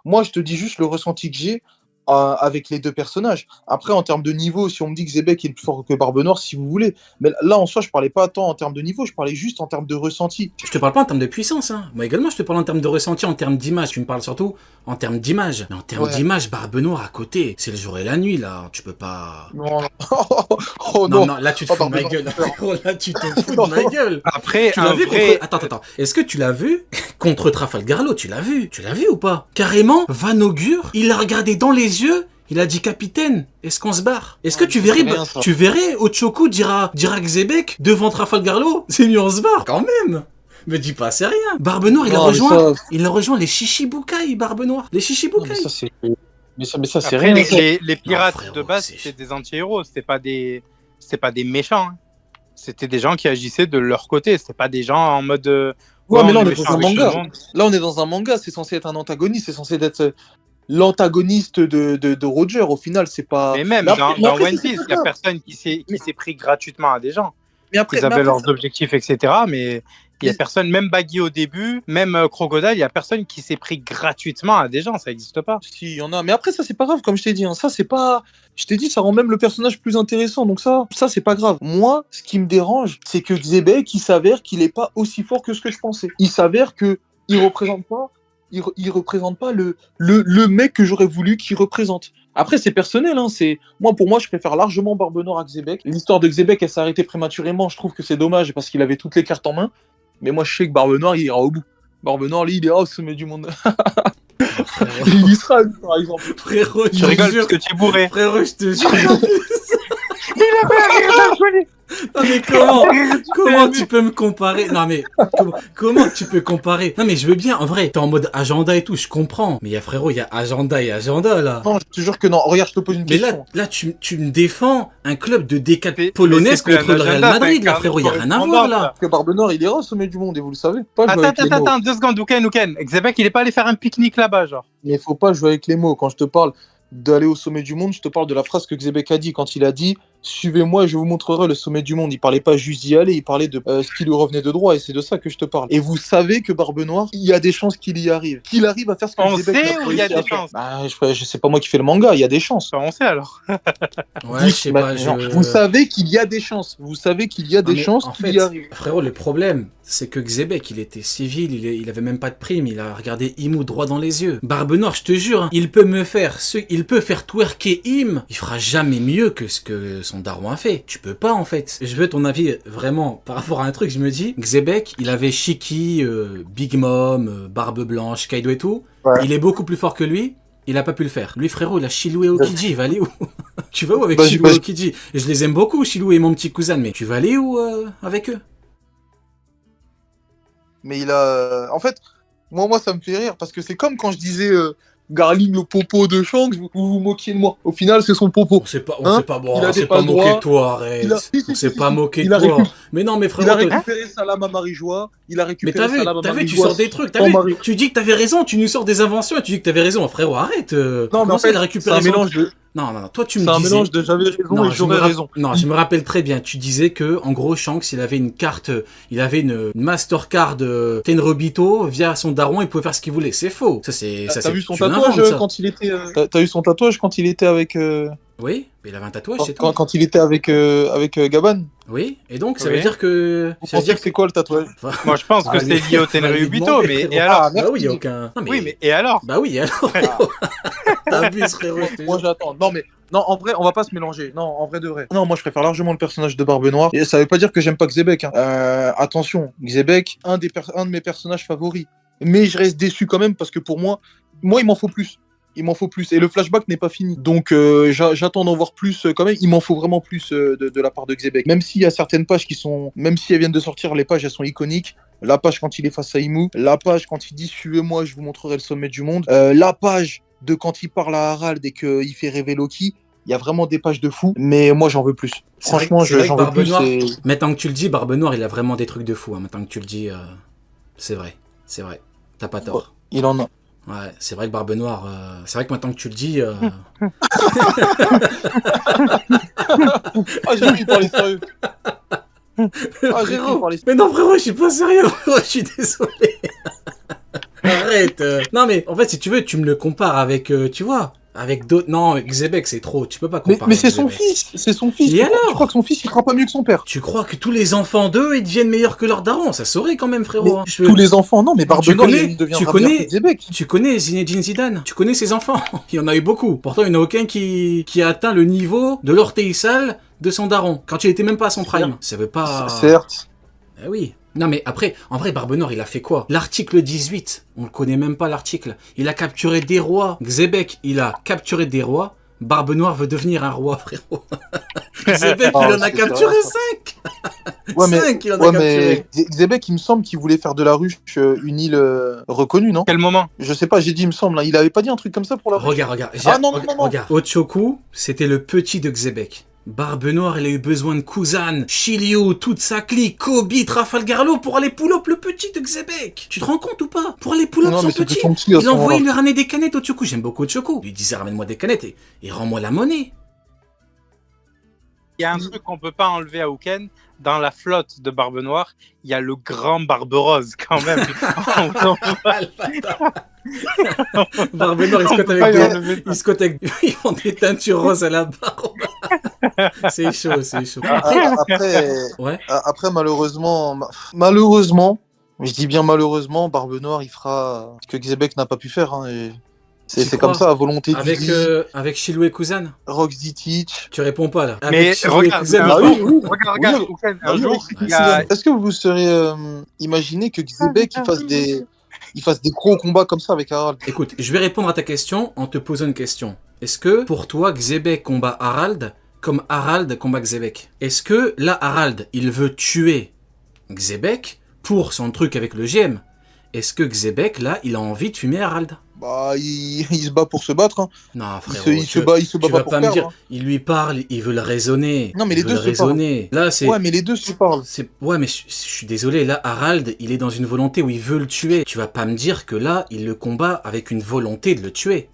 Moi, je te dis juste le ressenti que j'ai avec les deux personnages. Après, en termes de niveau, si on me dit que Zebek est plus fort que Barbe Noire, si vous voulez. Mais là, en soi, je parlais pas tant en termes de niveau, je parlais juste en termes de ressenti. Je te parle pas en termes de puissance, hein. Moi également, je te parle en termes de ressenti, en termes d'image. Tu me parles surtout en termes d'image. Mais en termes Ouais. d'image, Barbe Noire à côté, c'est le jour et la nuit, là. Tu peux pas... Non, non. Oh Non, non. non, là tu te Oh, fous de Barbe ma Noire, gueule. super. Frérot, là tu te fous Non. de ma gueule. Après, Tu un l'as vu vrai... contre... Attends. Est-ce que tu l'as vu contre Trafalgarlo? Tu l'as vu? Tu l'as vu ou pas? Carrément, Van Augure, il l'a regardé dans les yeux. Il a dit capitaine, est-ce qu'on se barre? Est-ce que Ouais, tu ça, c'est verrais, rien, ça. tu verrais Ochoku dire à Xebec devant Trafalgarlo? C'est mieux on se barre quand même. Me dis pas c'est rien. Barbe Noire, Non, mais il a rejoint les Chichibukai, Barbe Noire. Les Non, Chichibukai. mais ça, c'est. Mais ça, c'est Après, rien. Ça. les pirates frérot, de base, c'est- c'était des anti-héros, c'était pas des méchants. Hein. C'était des gens qui agissaient de leur côté, c'était pas des gens en mode Ouais, mais là, on on est est dans méchants un avec tout le manga. monde. Là, on est dans un manga, c'est censé être un antagoniste, c'est censé être l'antagoniste de Roger. Au final, c'est pas. Mais même Mais après, dans c'est One pas Piece, il y a grave. personne qui s'est pris gratuitement à des gens. Mais après, Ils avaient leurs objectifs, etc. Mais il y a personne, même Baggy au début, même Crocodile, il y a personne qui s'est pris gratuitement à des gens, ça n'existe pas. si, il y en a. Mais après, ça, c'est pas grave, comme je t'ai dit. Hein. Ça, c'est pas. Je t'ai dit, ça rend même le personnage plus intéressant. Donc, ça c'est pas grave. Moi, ce qui me dérange, c'est que Xebec, il s'avère qu'il est pas aussi fort que ce que je pensais. Il s'avère que il représente pas. Il représente pas le mec que j'aurais voulu qu'il représente. Après, c'est personnel. Hein, pour moi, je préfère largement Barbe Noire à Xebec. L'histoire de Xebec, elle s'est arrêtée prématurément. Je trouve que c'est dommage parce qu'il avait toutes les cartes en main. Mais moi, je sais que Barbe Noire, il ira au bout. Barbe Noire, lui, il ira au sommet du monde. Il y sera, lui, par exemple. Frérot, je Tu te rigoles jure. parce que tu es bourré. Frérot, je te jure. Il a pas rire d'alcoolique. Non mais comment tu peux me comparer? Non mais comment tu peux comparer? Non mais je veux bien, en vrai, t'es en mode agenda et tout, je comprends. Mais frérot, il y a agenda et agenda là. Non, je te jure que non. Regarde, je te pose une Mais question. là tu me défends un club de D4 Mais polonaise c'est plus contre un le Real agenda, Madrid, c'est là un frérot, il y a carré rien à voir correspondant, là. Que Barbe Noire, il ira au sommet du monde et vous le savez. Pas jouer avec les mots. Attends, 2 secondes, Ouken. Xebec, il est pas allé faire un pique-nique là-bas, genre. Mais faut pas jouer avec les mots. Quand je te parle d'aller au sommet du monde, je te parle de la phrase que Xebec a dit quand il a dit suivez-moi et je vous montrerai le sommet du monde. Il parlait pas juste d'y aller, il parlait de ce qui lui revenait de droit et c'est de ça que je te parle. Et vous savez que Barbe Noire, il y a des chances qu'il y arrive. Qu'il arrive à faire ce que On Xebec sait n'a pas où il y a réussi à des faire. chances. Bah, je sais pas moi qui fais le manga, il y a des chances. On sait alors. Ouais, je sais pas, non, vous savez qu'il y a des chances. Vous savez qu'il y a Non, des mais chances en qu'il fait, y arrive. frérot, le problème, c'est que Xebec, il était civil, il avait même pas de prime, il a regardé Imu droit dans les yeux. Barbe Noire, je te jure, hein, il peut faire twerker Im, il fera jamais mieux que ce que son daron a fait. Tu peux pas, en fait. Je veux ton avis, vraiment, par rapport à un truc, je me dis, Xebec, il avait Shiki, Big Mom, Barbe Blanche, Kaido et tout, Ouais. il est beaucoup plus fort que lui. Il a pas pu le faire. Lui, frérot, il a Shilou et Okiji. Il va aller où? Tu vas où avec Vas-y, Shilou et vas-y. Okiji? Je les aime beaucoup, Shilou et mon petit cousin, mais tu vas aller où avec eux? Mais il a. En fait, moi, ça me fait rire parce que c'est comme quand je disais Garling le popo de Shanks, vous vous moquiez de moi. Au final, c'est son popo. On s'est pas, Hein, bon, il a on des s'est pas passe moqué droits. de toi, arrête. Il a- si, On si, s'est si, pas si. moqué Il de a toi. récupéré- Mais non, mais Il a frérot, récupéré Salam à Marie-Joie. Il a mais récupéré Salam à t'as vu, tu Marie-Joie. sors des trucs, sans Marie- tu dis que t'avais raison, tu nous sors des inventions et tu dis que t'avais raison, frérot, arrête. Non, mais Comment en ça, il fait, a c'est récupéré un son- mélange de. Non, toi tu me C'est un disais. mélange de j'avais raison Non, et j'aurais raison. Non, je me rappelle très bien. Tu disais que, en gros, Shanks, il avait une carte, il avait une Mastercard Tenrobito via son daron, il pouvait faire ce qu'il voulait. C'est faux. Ça, T'as vu son tu l'inventes, tatouage ça. quand il était. T'as vu son tatouage quand il était avec. Oui, mais il avait un tatouage, c'est tout. Quand il était avec Gaban. Oui, et donc, ça Oui. veut dire que. Vous Ça veut pensez dire que c'est quoi le tatouage? Moi, je pense que Ah, c'est lié au Tenryubito, demander, mais frérot. et alors? Bah oui, il y a aucun. Non, Oui, mais et alors? Bah oui, alors. frérot. T'abuses, frérot. je te Moi jure. j'attends. Non mais non en vrai on va pas se mélanger. Non en vrai de vrai. Non moi je préfère largement le personnage de Barbe Noire. Et ça veut pas dire que j'aime pas Xebec. Hein. Attention, Xebec, un de mes personnages favoris. Mais je reste déçu quand même parce que pour moi il m'en faut plus. Il m'en faut plus. Et le flashback n'est pas fini. Donc j'attends d'en voir plus quand même. Il m'en faut vraiment plus de la part de Xebec. Même s'il y a certaines pages qui sont. Même si elles viennent de sortir, les pages elles sont iconiques. La page quand il est face à Imu. La page quand il dit suivez-moi, je vous montrerai le sommet du monde. La page de quand il parle à Harald et qu'il fait rêver Loki. Il y a vraiment des pages de fou. Mais moi j'en veux plus. C'est vrai Franchement, que- c'est vrai que j'en veux Barbe plus. Noire- et- Maintenant que tu le dis, Barbe Noire, il a vraiment des trucs de fou. Hein. Maintenant que tu le dis, c'est vrai. C'est vrai. T'as pas tort. Il en a. Ouais, c'est vrai que Barbe Noire, c'est vrai que maintenant que tu le dis, Ah j'ai cru qu'il parlait sérieux. Ah j'ai cru qu'il frérot. parlait sérieux. Mais non, frérot, je suis pas sérieux, frérot, je suis désolé. Arrête, arrête. Non, mais en fait, si tu veux, tu me le compares avec, tu vois, avec d'autres. Non, Xebec, c'est trop. Tu peux pas comparer. Mais c'est son Xebec. fils, c'est son fils. Et alors Tu crois que son fils, il fera pas mieux que son père? Tu crois que tous les enfants d'eux, ils deviennent meilleurs que leurs darons? Ça saurait quand même, frérot. Mais hein. tous les enfants, non, mais Barbe Noire, connais- il deviendra tu meilleur connais- que Xebec. Tu connais Zinedine Zidane? Tu connais ses enfants? Il y en a eu beaucoup. Pourtant, il n'y en a aucun qui a atteint le niveau de l'orteil sale de son daron, quand il était même pas à son prime. Ça veut pas... Certes. Eh oui. Non mais après, en vrai, Barbe Noire, il a fait quoi? L'article 18, on le connaît même pas l'article. Il a capturé des rois. Xebec, il a capturé des rois. Barbe Noire veut devenir un roi, frérot. Xebec, Ah, il en a c'est capturé vrai, ça. 5. Ouais, mais, 5, il en a capturé. Xebec, il me semble qu'il voulait faire de la ruche une île reconnue, non? Quel moment? Je sais pas, j'ai dit, il me semble. Hein. Il avait pas dit un truc comme ça pour la ruche? Regarde. Ah non, non, non, non. Regarde. Ochoku, c'était le petit de Xebec. Barbe Noire, elle a eu besoin de Kuzan, Shiryu, toute sa clique, Kobe, Trafalgarlo pour aller pull-up le petit de Xebec. Tu te rends compte ou pas? Pour aller pull-up Non, son mais c'est petit. plus son petit à Il ce envoyait moment-là. lui ramener des canettes Ochoku. J'aime beaucoup Ochoku. Il lui disait ramène-moi des canettes et rends-moi la monnaie. Il y a un truc qu'on peut pas enlever à Uken. Dans la flotte de Barbe Noire, il y a le grand Barbe Rose quand même. Barbe Noire, il se cote avec ils font des teintures roses à la barbe. C'est chaud, c'est chaud. Ouais. Après, malheureusement, je dis bien malheureusement, Barbe Noire, il fera ce que Xebec n'a pas pu faire. Hein, et Tu c'est crois comme ça, à volonté de avec Shilou et Kuzan. Roxy Teach. Tu réponds pas là. Mais Avec Shilou et regarde, Kuzan, ah non. oui, regarde, Uken, un jour, il y a... Est-ce que vous seriez imaginé que Xebec il fasse des gros combats comme ça avec Harald? Écoute, je vais répondre à ta question en te posant une question. Est-ce que pour toi, Xebec combat Harald comme Harald combat Xebec? Est-ce que là, Harald, il veut tuer Xebec pour son truc avec le GM? Est-ce que Xebec, là, il a envie de fumer Harald? Bah, il se bat pour se battre. Hein. Non, frérot, Il se bat tu pas vas pour pas me perdre. dire, Hein. il lui parle, il veut le raisonner. Non, mais les il veut deux le se parlent. raisonner. Là, c'est... Ouais, mais les deux se parlent. Ouais, mais je suis désolé, là, Harald, il est dans une volonté où il veut le tuer. Tu vas pas me dire que là, il le combat avec une volonté de le tuer.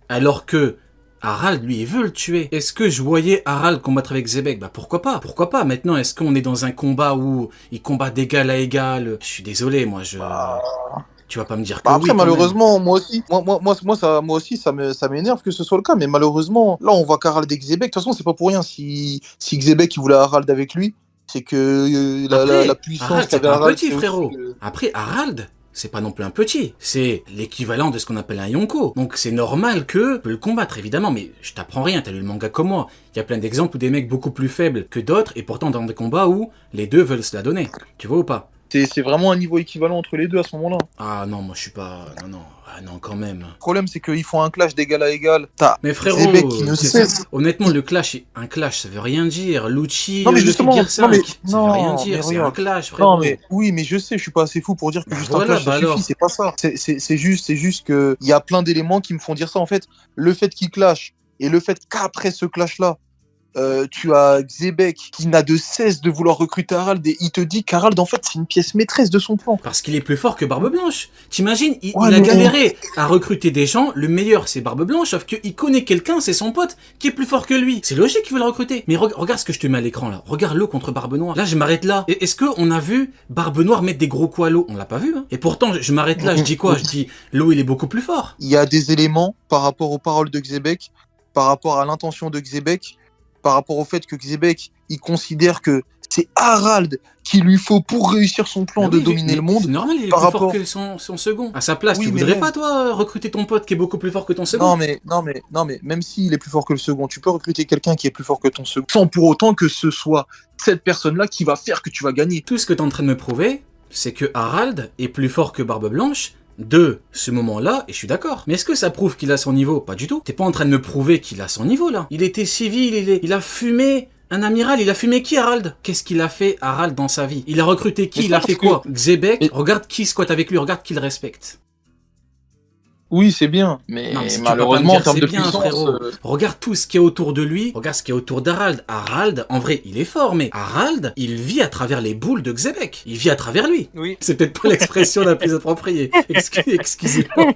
Alors que Harald, lui, il veut le tuer. Est-ce que je voyais Harald combattre avec Xebec? Bah pourquoi pas? Pourquoi pas? Maintenant, est-ce qu'on est dans un combat où il combat d'égal à égal? Je suis désolé, moi, tu vas pas me dire que Bah oui, après, quand même. malheureusement, moi aussi, ça m'énerve que ce soit le cas. Mais malheureusement, là, on voit qu'Harald et Xebec. De toute façon, c'est pas pour rien. Si Xebec il voulait Harald avec lui, c'est que Après, la puissance Harald, c'est qu'avait pas un Harald. petit, c'est aussi frérot. que- Après, Harald, c'est pas non plus un petit. C'est l'équivalent de ce qu'on appelle un Yonko. Donc c'est normal que peut le combattre, évidemment. Mais je t'apprends rien, t'as lu le manga comme moi. Il y a plein d'exemples où des mecs beaucoup plus faibles que d'autres, et pourtant dans des combats où les deux veulent se la donner. Tu vois ou pas? C'est vraiment un niveau équivalent entre les deux à ce moment-là. Ah non, moi je suis pas... Non, ah non, quand même. Le problème, c'est qu'ils font un clash d'égal à égal. T'as Mais frérot, Xebec qui ne c'est cesse. ça. Honnêtement, un clash, ça veut rien dire. Lucci, Non, mais le justement, Figure 5, non, mais- ça veut rien non, dire. mais C'est un regarde. clash, frérot. Non, mais oui, mais je sais, je suis pas assez fou pour dire que Bah juste voilà, un clash, bah ça alors. suffit. C'est pas ça. C'est juste que il y a plein d'éléments qui me font dire ça. En fait, le fait qu'il clash et le fait qu'après ce clash-là, tu as Xebec qui n'a de cesse de vouloir recruter Harald et il te dit qu'Harald, en fait, c'est une pièce maîtresse de son plan. Parce qu'il est plus fort que Barbe Blanche. T'imagines, Ouais, il a mais- galéré à recruter des gens, le meilleur c'est Barbe Blanche, sauf qu'il connaît quelqu'un, c'est son pote, qui est plus fort que lui. C'est logique qu'il veut le recruter. Mais regarde ce que je te mets à l'écran là, regarde-le contre Barbe Noire. Là je m'arrête là. Est-ce qu'on a vu Barbe Noire mettre des gros coups à l'eau? On l'a pas vu, hein. Et pourtant je m'arrête là, je dis quoi? Je dis l'eau il est beaucoup plus fort. Il y a des éléments par rapport aux paroles de Xebec, par rapport à l'intention de Xebec, par rapport au fait que Xebec, il considère que c'est Harald qu'il lui faut pour réussir son plan Mais de oui, dominer mais le monde. C'est normal, il est par plus fort rapport- que son second. À sa place, Oui, tu mais voudrais même- pas toi recruter ton pote qui est beaucoup plus fort que ton second? Non, mais même s'il est plus fort que le second, tu peux recruter quelqu'un qui est plus fort que ton second, sans pour autant que ce soit cette personne-là qui va faire que tu vas gagner. Tout ce que tu es en train de me prouver, c'est que Harald est plus fort que Barbe Blanche de ce moment-là, et je suis d'accord. Mais est-ce que ça prouve qu'il a son niveau? Pas du tout. T'es pas en train de me prouver qu'il a son niveau, là. Il était civil, il a fumé un amiral. Il a fumé qui, Harald? Qu'est-ce qu'il a fait, Harald, dans sa vie? Il a recruté qui? Mais Il a parce fait que- quoi? Xebec, Mais- regarde qui squatte avec lui, regarde qui le respecte. Oui, c'est bien, mais Non, mais tu peux pas me malheureusement, dire en termes c'est de bien, puissance, frérot. Regarde tout ce qui est autour de lui, regarde ce qui est autour d'Harald. Harald, en vrai, il est fort, mais Harald, il vit à travers les boules de Xebec. Il vit à travers lui. Oui. C'est peut-être pas l'expression la plus appropriée. Excusez-moi.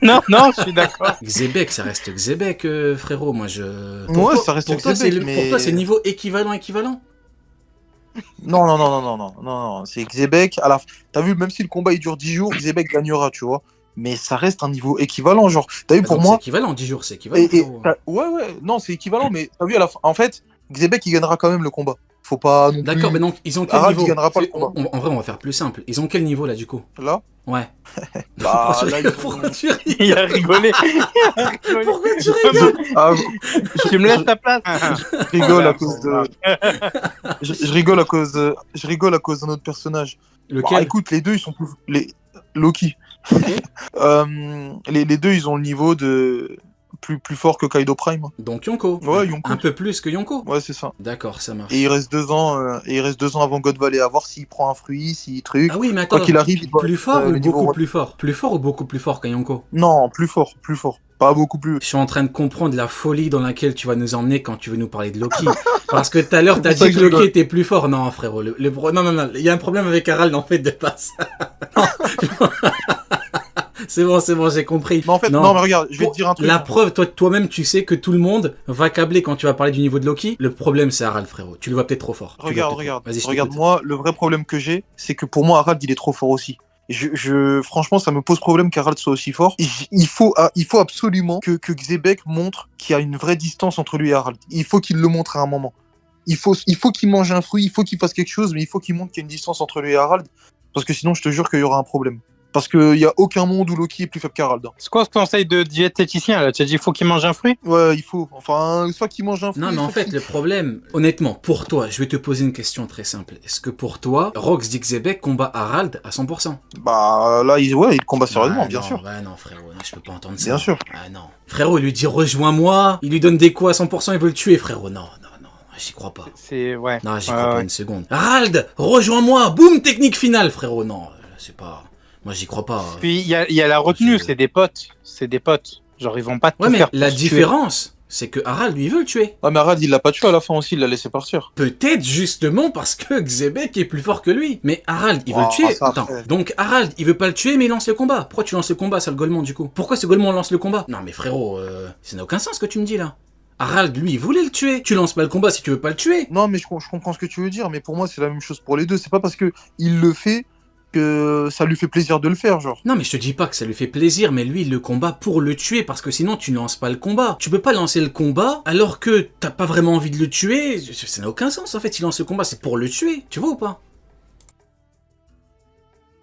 Non, je suis d'accord. Xebec, ça reste Xebec, frérot. Moi, je. Ouais, ça reste pour toi, Xebec, c'est mais- pour toi, c'est niveau équivalent. Non, non, non, non, non, non, non, non. C'est Xebec. T'as vu, même si le combat il dure 10 jours, Xebec gagnera, tu vois. Mais ça reste un niveau équivalent, genre. T'as vu, Ah, pour donc c'est moi. équivalent, 10 jours, c'est équivalent, frérot. Ouais, ouais, non, c'est équivalent, mais t'as vu, à la fin. En fait, Xebec il gagnera quand même le combat. Faut pas non D'accord, mais plus. donc, ils ont quel Harald il niveau? gagnera pas le combat. En vrai, on va faire plus simple. Ils ont quel niveau, là, du coup? Là, Ouais. bah, Pourquoi tu là, rigoles? ils ont. Pourquoi tu rigoles? Il a rigolé. Il a rigolé. Pourquoi tu rigoles? Ah, Tu me laisses ta place. je rigole à cause de. Je rigole à cause de. Je rigole à cause d'un autre personnage. Bah, Lequel? écoute, les deux, ils sont plus. Loki. Ok. Les deux, ils ont le niveau de. Plus fort que Kaido Prime. Donc Yonko. Ouais, Yonko. Un peu plus que Yonko. Ouais, c'est ça. D'accord, ça marche. Et il reste 2 ans, avant God Valley, à voir s'il prend un fruit, s'il truc. Ah oui, mais Quoi attends, qu'il arrive, il doit plus être, fort ou le niveau. beaucoup plus fort? Plus fort ou beaucoup plus fort qu'un Yonko? Non, plus fort, plus fort. Pas beaucoup plus. Je suis en train de comprendre la folie dans laquelle tu vas nous emmener quand tu veux nous parler de Loki. Parce que tout à l'heure, C'est t'as pour ça dit que que je Loki rigole. était plus fort. Non, frérot. Non, non, non. Il y a un problème avec Harald, en fait, de passe. C'est bon, j'ai compris. Mais en fait, non, mais regarde, je vais te dire un truc. La preuve, toi-même, tu sais que tout le monde va câbler quand tu vas parler du niveau de Loki. Le problème, c'est Harald, frérot. Tu le vois peut-être trop fort. Tu le vois Regarde, peut-être regarde. trop. Vas-y, je Regarde, t'écoute. moi, le vrai problème que j'ai, c'est que pour moi, Harald, il est trop fort aussi. Franchement, ça me pose problème qu'Harald soit aussi fort. Il faut absolument que Xebec montre qu'il y a une vraie distance entre lui et Harald. Il faut qu'il le montre à un moment. Il faut qu'il mange un fruit, il faut qu'il fasse quelque chose, mais il faut qu'il montre qu'il y a une distance entre lui et Harald. Parce que sinon, je te jure qu'il y aura un problème. Parce qu'il n'y a aucun monde où Loki est plus faible qu'Harald. C'est quoi ce conseil de diététicien là? Tu as dit il faut qu'il mange un fruit? Ouais, il faut. Enfin, soit qu'il mange un fruit. Non, mais en soit fait, qu'il- le problème, honnêtement, pour toi, je vais te poser une question très simple. Est-ce que pour toi, Rox Dixebeck combat Harald à 100%? Bah, là, il combat sérieusement, Ah, bien non, sûr. Ouais, non, frérot, non, je peux pas entendre ça. Bien sûr. Ah non. Frérot, il lui dit rejoins-moi, il lui donne des coups à 100%, il veut le tuer, frérot. Non, non, non, j'y crois pas. C'est ouais. Non, j'y Ouais, crois pas ouais. une seconde. Harald, rejoins-moi, boum, technique finale, frérot. Non, c'est pas... Moi, j'y crois pas. Puis il y a la retenue, Je- c'est des potes. C'est des potes. Genre ils vont pas tout Ouais, mais faire pour la se tuer. différence, c'est que Harald, lui, il veut le tuer. Ah, mais Harald, il l'a pas tué à la fin aussi, il l'a laissé partir. Peut-être justement parce que Xebec est plus fort que lui. Mais Harald, il veut Oh, le tuer. ça, Attends. après. Donc Harald, il veut pas le tuer, mais il lance le combat. Pourquoi tu lances le combat, sale Golemon, du coup? Pourquoi ce Golemon lance le combat? Non, mais frérot, ça n'a aucun sens ce que tu me dis là. Harald, lui, il voulait le tuer. Tu lances pas le combat si tu veux pas le tuer. Non, mais je comprends ce que tu veux dire, mais pour moi, c'est la même chose pour les deux. C'est pas parce que il le fait que ça lui fait plaisir de le faire, genre. Non, mais je te dis pas que ça lui fait plaisir, mais lui, il le combat pour le tuer, parce que sinon, tu ne lances pas le combat. Tu peux pas lancer le combat alors que t'as pas vraiment envie de le tuer. Ça n'a aucun sens, en fait. Il lance le combat, c'est pour le tuer. Tu vois ou pas?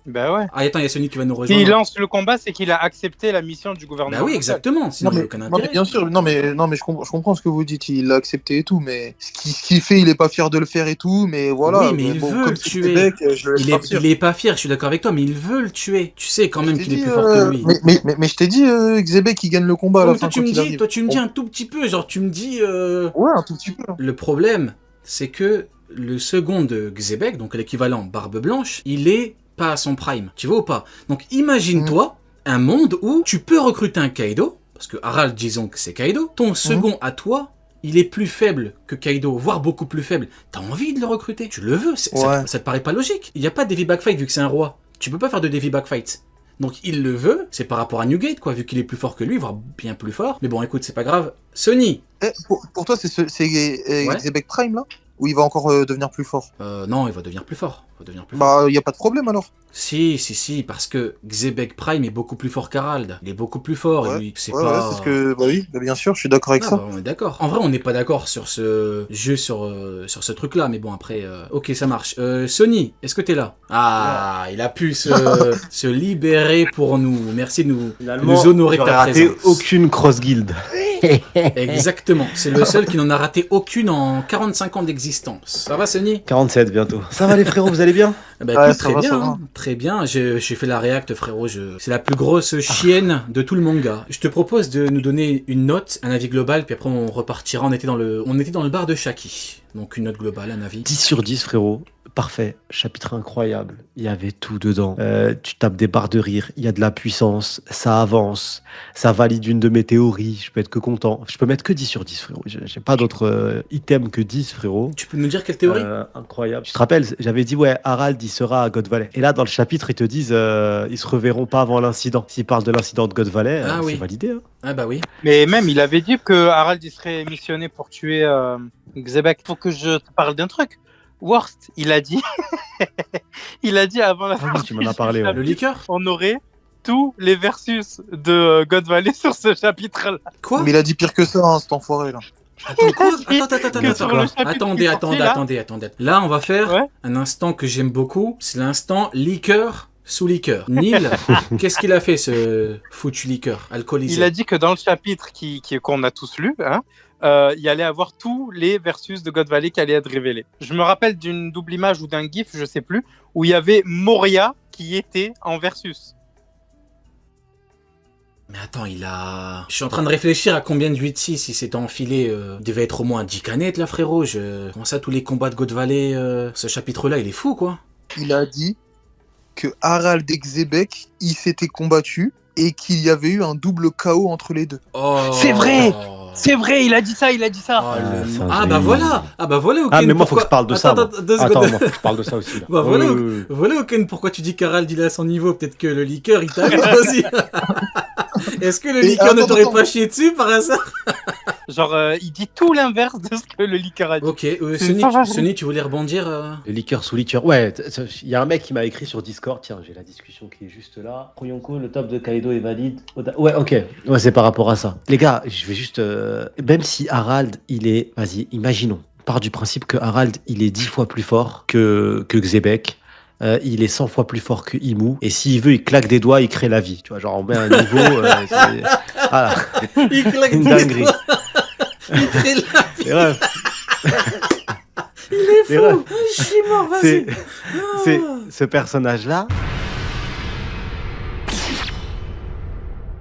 Bah ouais. Ah, attends, il y a Sonic qui va nous S'il rejoindre. lance le combat, c'est qu'il a accepté la mission du gouvernement. Bah oui, mondial. exactement. Sinon, il n'y a aucun Non, intérêt. mais bien sûr, non, mais je comprends ce que vous dites, il l'a accepté et tout, mais ce qu'il fait, il est pas fier de le faire et tout, mais voilà. Oui, mais il veut comme le c'est tuer. Québec, je le laisse partir. Il est pas fier, je suis d'accord avec toi, mais il veut le tuer. Tu sais quand même Je t'ai qu'il est dit, plus fort que lui. mais je t'ai dit, Xebec, il gagne le combat à Ouais, la mais fin quand il arrive. toi, tu me dis un tout petit peu, genre tu me dis... Ouais, un tout petit peu. Le problème, c'est que le second de Xebec, donc l'équivalent Barbe Blanche, il est pas à son prime. Tu vois ou pas? Donc imagine-toi un monde où tu peux recruter un Kaido, parce que Harald, disons que c'est Kaido, ton second à toi, il est plus faible que Kaido, voire beaucoup plus faible. T'as envie de le recruter, tu le veux, Ouais. ça te paraît pas logique. Il n'y a pas de Devi Backfight vu que c'est un roi. Tu peux pas faire de Devi Backfight. Donc il le veut, c'est par rapport à Newgate, quoi, vu qu'il est plus fort que lui, voire bien plus fort. Mais bon, écoute, c'est pas grave. Sony, Eh, pour toi, c'est Ouais. Xebec Prime, là? Ou il va encore devenir plus fort? non, il va devenir plus fort. Il va devenir plus fort. Bah, y a pas de problème alors. Si, parce que Xebec Prime est beaucoup plus fort qu'Harald. Il est beaucoup plus fort, et Ouais, lui, c'est ouais, pas... c'est ce que. Bah oui, bah bien sûr, je suis d'accord avec Ah, ça. bah, on est d'accord. En vrai, on n'est pas d'accord sur ce jeu, sur ce truc-là, mais bon, après... Ok, ça marche. Sony, est-ce que t'es là? Ah, il a pu se libérer pour nous. Merci de nous honorer de j'aurais ta raté présence. aucune cross guild. Exactement, c'est le seul qui n'en a raté aucune en 45 ans d'existence. Ça va, Sony? 47 bientôt. Ça va les frérots, vous allez bien? Bah Ouais, écoute, ça très va, bien, ça va. hein, très bien. J'ai fait la réact, frérot. C'est la plus grosse chienne de tout le manga. Je te propose de nous donner une note, un avis global, puis après on repartira. On était dans le bar de Shaki. Donc une note globale, un avis. 10 sur 10 frérot. Parfait, chapitre incroyable, il y avait tout dedans. Tu tapes des barres de rire, il y a de la puissance, ça avance, ça valide une de mes théories, je peux être que content. Je peux mettre que 10 sur 10 frérot, j'ai pas d'autre item que 10 frérot. Tu peux nous dire quelle théorie? Incroyable. Tu te rappelles, j'avais dit ouais, Harald il sera à God Valley. Et là dans le chapitre ils te disent ils se reverront pas avant l'incident. S'ils parlent de l'incident de God Valley, Ah oui. c'est validé. Hein. Ah bah oui. Mais même, il avait dit que Harald il serait missionné pour tuer Xebec. Faut que je te parle d'un truc. Worst, il a dit, il a dit avant la Ah oui, tu m'en as parlé, ouais. Le liqueur? on aurait tous les versus de God Valley sur ce chapitre-là. Quoi? Mais il a dit pire que ça, hein, cet enfoiré là. Attends, quoi? Il a Attends, dit attends, que attends, sur attends. le chapitre Attendez, qui est sorti, attendez, là. attendez. Là, on va faire Ouais. un instant que j'aime beaucoup. C'est l'instant liqueur sous liqueur. Neil, qu'est-ce qu'il a fait, ce foutu liqueur alcoolisé? Il a dit que dans le chapitre qu'on a tous lu, hein, il y allait avoir tous les versus de God Valley qui allaient être révélés. Je me rappelle d'une double image ou d'un gif, je sais plus, où il y avait Moria qui était en versus. Mais attends, je suis en train de réfléchir à combien de 8-6 il s'était enfilé. Il devait être au moins 10 canettes, là, frérot. Comment ça, tous les combats de God Valley, ce chapitre-là, il est fou, quoi. Il a dit que Harald et Xebec, ils s'étaient combattus et qu'il y avait eu un double KO entre les deux. Oh. C'est vrai. C'est vrai, il a dit ça. Oh, c'est un bah génie. voilà. Ah bah voilà, Oken. Ah, mais moi, faut pourquoi- que je parle de ça. Attends, moi. deux Attends, secondes. moi, faut que je parle de ça aussi. Là. Bah voilà, Oui, oui, oui. Voilà, Oken, pourquoi tu dis qu'Harald il est à son niveau? Peut-être que le liqueur il t'arrive aussi. Est-ce que le Et liqueur ne attends, t'aurait attends. pas chié dessus par hasard? Genre, il dit tout l'inverse de ce que le liqueur a dit. Ok, C'est ça. Sonny, tu voulais rebondir Le liqueur sous liqueur. Ouais, il y a un mec qui m'a écrit sur Discord. Tiens, j'ai la discussion qui est juste là. Koyonko, le top de Kaido est valide. Ouais, ok. Ouais, c'est par rapport à ça. Les gars, je vais juste. Même si Harald, il est. Vas-y, imaginons. On part du principe que Harald, il est 10 fois plus fort que Xebec. Il est 100 fois plus fort que Imu. Et s'il veut, il claque des doigts, il crée la vie. Tu vois, genre, on met un niveau. Voilà. Il claque Une des dinguerie. doigts. Il crée la vie. C'est vrai. Il est C'est vrai. fou. Je suis mort, vas-y. C'est ce personnage-là,